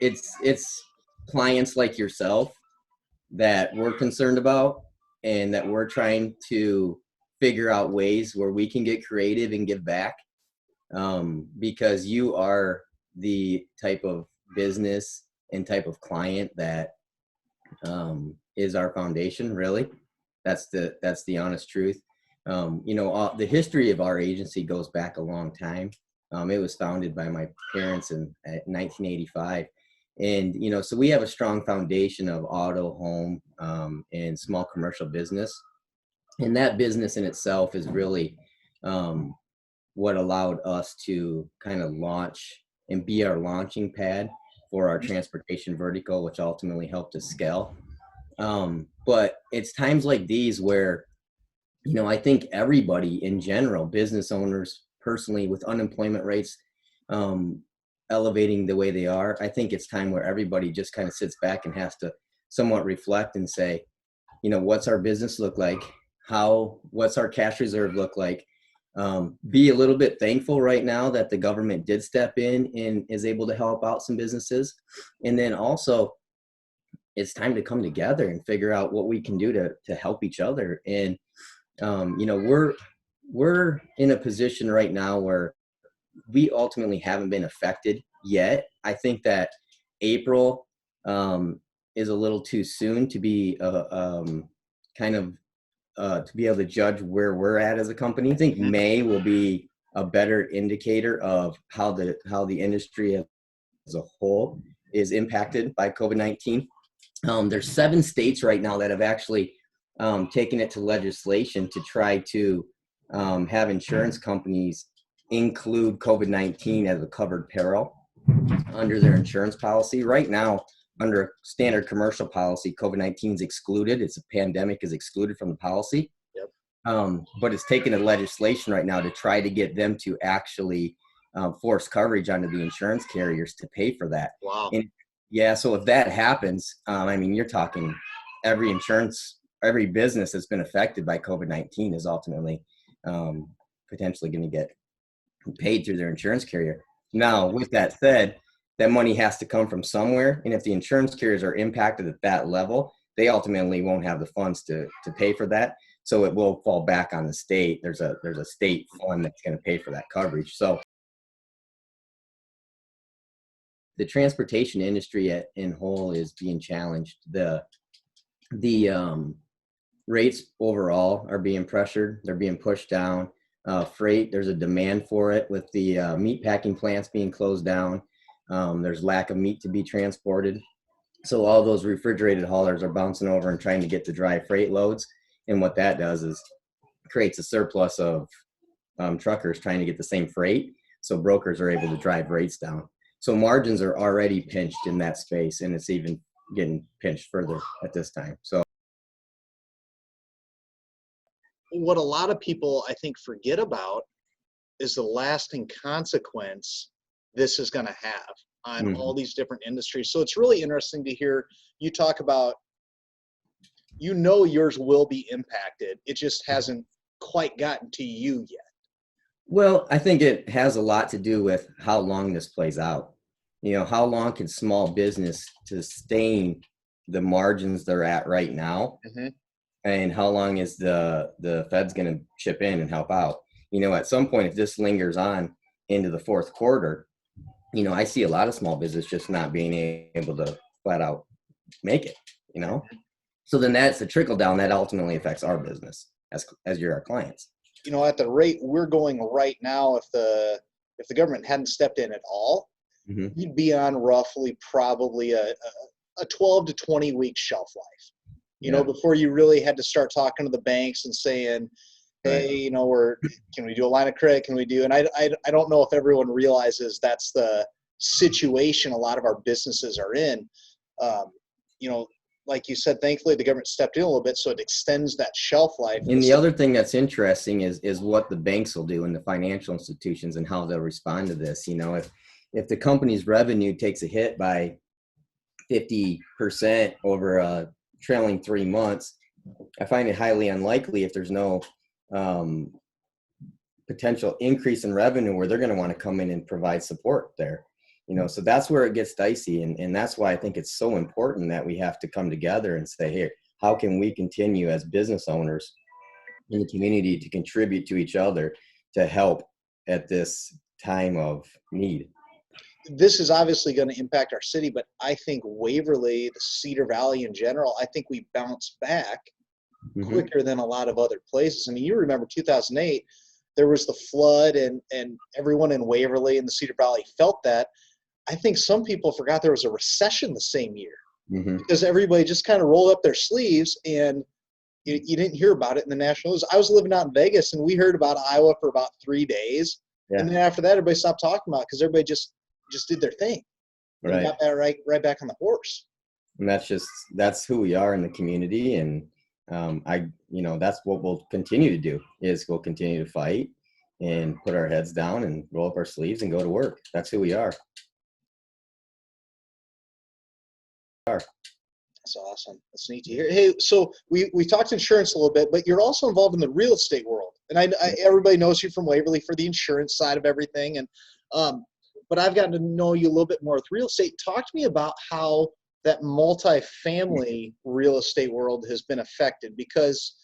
it's clients like yourself that we're concerned about, and that we're trying to figure out ways where we can get creative and give back, because you are the type of business and type of client that is our foundation, really. That's the honest truth. The history of our agency goes back a long time. It was founded by my parents at 1985. And, so we have a strong foundation of auto, home, and small commercial business. And that business in itself is really what allowed us to kind of launch and be our launching pad for our transportation vertical, which ultimately helped us scale. But it's times like these where, I think everybody in general, business owners personally, with unemployment rates elevating the way they are, I think it's time where everybody just kind of sits back and has to somewhat reflect and say, what's our business look like? What's our cash reserve look like? Be a little bit thankful right now that the government did step in and is able to help out some businesses. And then also, it's time to come together and figure out what we can do to help each other. And, we're in a position right now where we ultimately haven't been affected yet. I think that April is a little too soon to be to be able to judge where we're at as a company. I think May will be a better indicator of how the industry as a whole is impacted by COVID-19. There's 7 states right now that have actually taken it to legislation to try to have insurance companies include COVID-19 as a covered peril under their insurance policy. Right now, under standard commercial policy, COVID-19 is excluded. It's a pandemic is excluded from the policy. Yep. But it's taken a legislation right now to try to get them to actually force coverage onto the insurance carriers to pay for that. Wow. And yeah, so if that happens, you're talking every business that's been affected by COVID-19 is ultimately potentially going to get paid through their insurance carrier. Now, with that said, that money has to come from somewhere. And if the insurance carriers are impacted at that level, they ultimately won't have the funds to pay for that. So it will fall back on the state. There's a state fund that's going to pay for that coverage. So the transportation industry in whole is being challenged. The rates overall are being pressured. They're being pushed down. Freight, there's a demand for it with the meat packing plants being closed down. There's lack of meat to be transported. So all those refrigerated haulers are bouncing over and trying to get the dry freight loads. And what that does is creates a surplus of truckers trying to get the same freight. So brokers are able to drive rates down. So margins are already pinched in that space, and it's even getting pinched further at this time. So what a lot of people, I think, forget about is the lasting consequence this is going to have on all these different industries. So it's really interesting to hear you talk about, yours will be impacted. It just hasn't quite gotten to you yet. Well, I think it has a lot to do with how long this plays out. How long can small business sustain the margins they're at right now? Mm-hmm. And how long is the Fed's going to chip in and help out? At some point, if this lingers on into the fourth quarter, I see a lot of small business just not being able to flat out make it, So then that's the trickle down that ultimately affects our business as you're our clients. At the rate we're going right now, if the government hadn't stepped in at all, mm-hmm. you'd be on roughly probably a 12 to 20 week shelf life. Before you really had to start talking to the banks and saying, hey, right. Can we do a line of credit? Can we do? And I don't know if everyone realizes that's the situation a lot of our businesses are in. Like you said, thankfully the government stepped in a little bit, so it extends that shelf life. And the other thing that's interesting is what the banks will do and the financial institutions and how they'll respond to this. If the company's revenue takes a hit by 50% over a trailing 3 months, I find it highly unlikely if there's no potential increase in revenue where they're going to want to come in and provide support there. So that's where it gets dicey. And that's why I think it's so important that we have to come together and say, hey, how can we continue as business owners in the community to contribute to each other to help at this time of need? This is obviously going to impact our city, but I think Waverly, the Cedar Valley in general, I think we bounce back quicker than a lot of other places. I mean, you remember 2008, there was the flood, and everyone in Waverly and the Cedar Valley felt that. I think some people forgot there was a recession the same year because everybody just kind of rolled up their sleeves, and you didn't hear about it in the national news. I was living out in Vegas, and we heard about Iowa for about 3 days. Yeah. And then after that, everybody stopped talking about it because everybody just did their thing. And got that right back on the horse. And that's who we are in the community. And that's what we'll continue to do, is we'll continue to fight and put our heads down and roll up our sleeves and go to work. That's who we are. That's awesome. That's neat to hear. Hey, so we talked insurance a little bit, but you're also involved in the real estate world. And everybody knows you from Waverly for the insurance side of everything. And but I've gotten to know you a little bit more with real estate. Talk to me about how that multifamily real estate world has been affected, because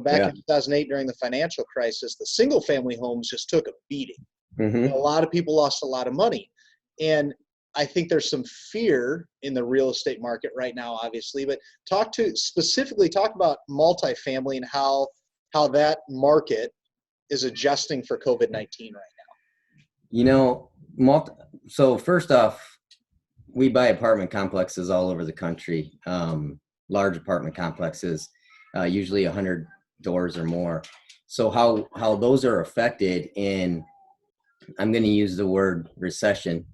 back in 2008 during the financial crisis, the single family homes just took a beating. A lot of people lost a lot of money, and I think there's some fear in the real estate market right now, obviously. But talk about multifamily and how that market is adjusting for COVID-19 right now. So first off, we buy apartment complexes all over the country, large apartment complexes, usually 100 doors or more. So how those are affected in, I'm going to use the word recession,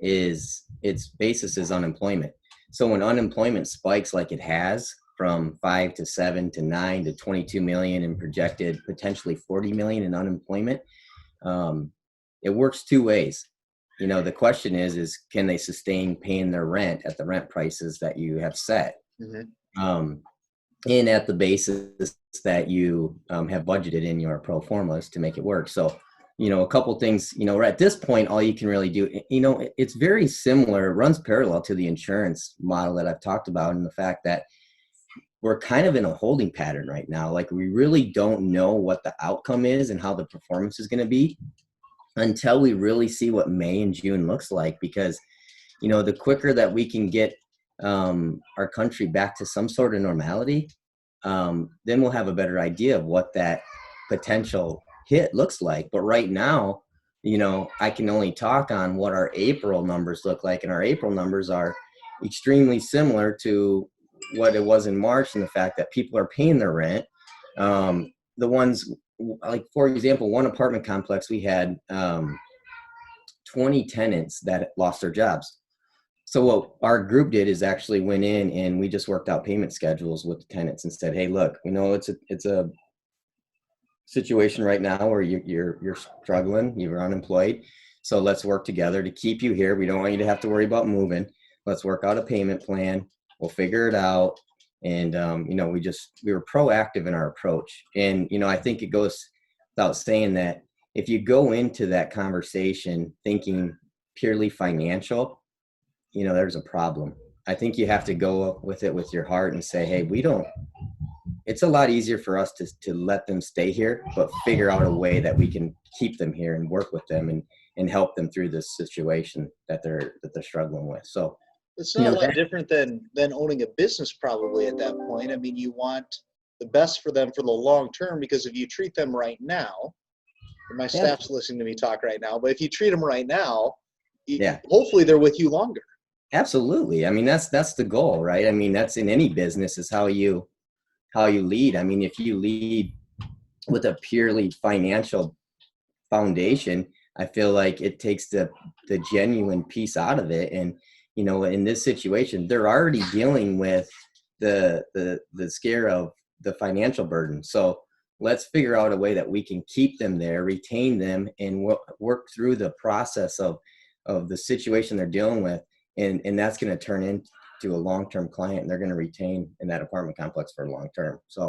is its basis is unemployment. So when unemployment spikes like it has from 5 to 7 to 9 to 22 million and projected potentially 40 million in unemployment, it works two ways. The question is can they sustain paying their rent at the rent prices that you have set, and at the basis that you have budgeted in your pro formas to make it work. So, a couple things, at this point, all you can really do, it's very similar, it runs parallel to the insurance model that I've talked about, and the fact that we're kind of in a holding pattern right now. Like, we really don't know what the outcome is and how the performance is going to be until we really see what May and June looks like, because, the quicker that we can get our country back to some sort of normality, then we'll have a better idea of what that potential hit looks like. But right now, I can only talk on what our April numbers look like, and our April numbers are extremely similar to what it was in March, and the fact that people are paying their rent. The ones, like, for example, one apartment complex, we had 20 tenants that lost their jobs. So what our group did is actually went in and we just worked out payment schedules with the tenants and said, hey, look, we know it's a situation right now where you're struggling, you're unemployed. So let's work together to keep you here. We don't want you to have to worry about moving. Let's work out a payment plan. We'll figure it out. And, we were proactive in our approach. And, I think it goes without saying that if you go into that conversation thinking purely financial, there's a problem. I think you have to go with it with your heart and say, hey, it's a lot easier for us to let them stay here, but figure out a way that we can keep them here and work with them and help them through this situation that they're struggling with. So it's not a lot different than owning a business probably at that point. I mean, you want the best for them for the long term, because if you treat them right now, and my staff's listening to me talk right now, but if you treat them right now, hopefully they're with you longer. Absolutely. I mean, that's the goal, right? I mean, that's in any business, is how you lead. I mean, if you lead with a purely financial foundation, I feel like it takes the genuine piece out of it. And, in this situation, they're already dealing with the scare of the financial burden. So let's figure out a way that we can keep them there, retain them, and work through the process of the situation they're dealing with. And that's going to turn into a long-term client, and they're going to retain in that apartment complex for long term. So,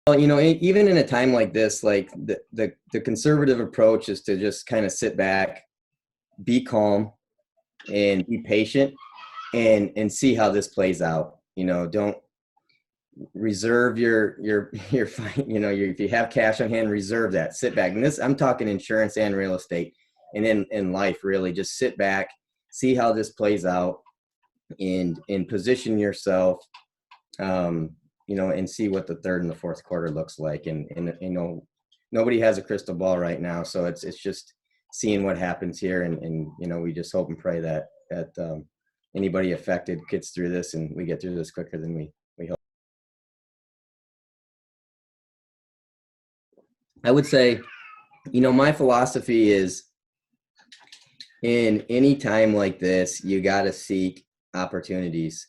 well, even in a time like this, like the conservative approach is to just kind of sit back, be calm and be patient and see how this plays out. Don't reserve your if you have cash on hand, reserve that, sit back. And this, I'm talking insurance and real estate, and in life, really just sit back, see how this plays out, and position yourself, and see what the third and the fourth quarter looks like. And nobody has a crystal ball right now, so it's just seeing what happens here, and we just hope and pray that anybody affected gets through this, and we get through this quicker than we hope. I would say, my philosophy is, in any time like this, you got to seek opportunities,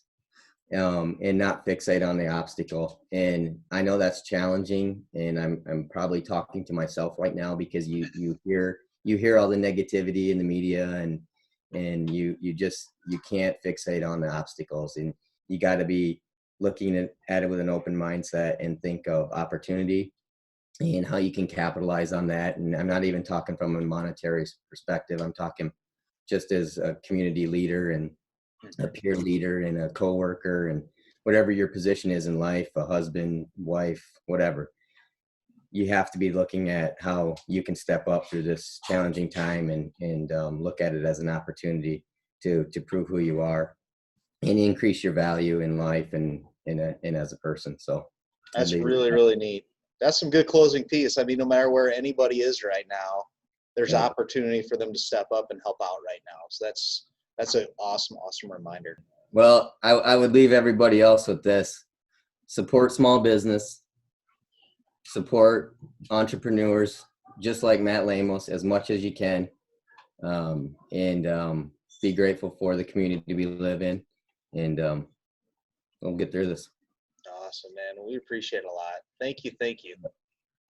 and not fixate on the obstacle. And I know that's challenging, and I'm probably talking to myself right now, because you hear all the negativity in the media, and you can't fixate on the obstacles, and you got to be looking at it with an open mindset and think of opportunity and how you can capitalize on that. And I'm not even talking from a monetary perspective. I'm talking just as a community leader and a peer leader and a coworker, and whatever your position is in life, a husband, wife, whatever. You have to be looking at how you can step up through this challenging time, and look at it as an opportunity to prove who you are and increase your value in life and as a person. So That's really, really neat. That's some good closing piece. I mean, no matter where anybody is right now, there's opportunity for them to step up and help out right now. So that's an awesome reminder. Well, I would leave everybody else with this: support small business, support entrepreneurs, just like Matt Lamos, as much as you can, and be grateful for the community we live in, and we'll get through this. Awesome, man. We appreciate it a lot. Thank you.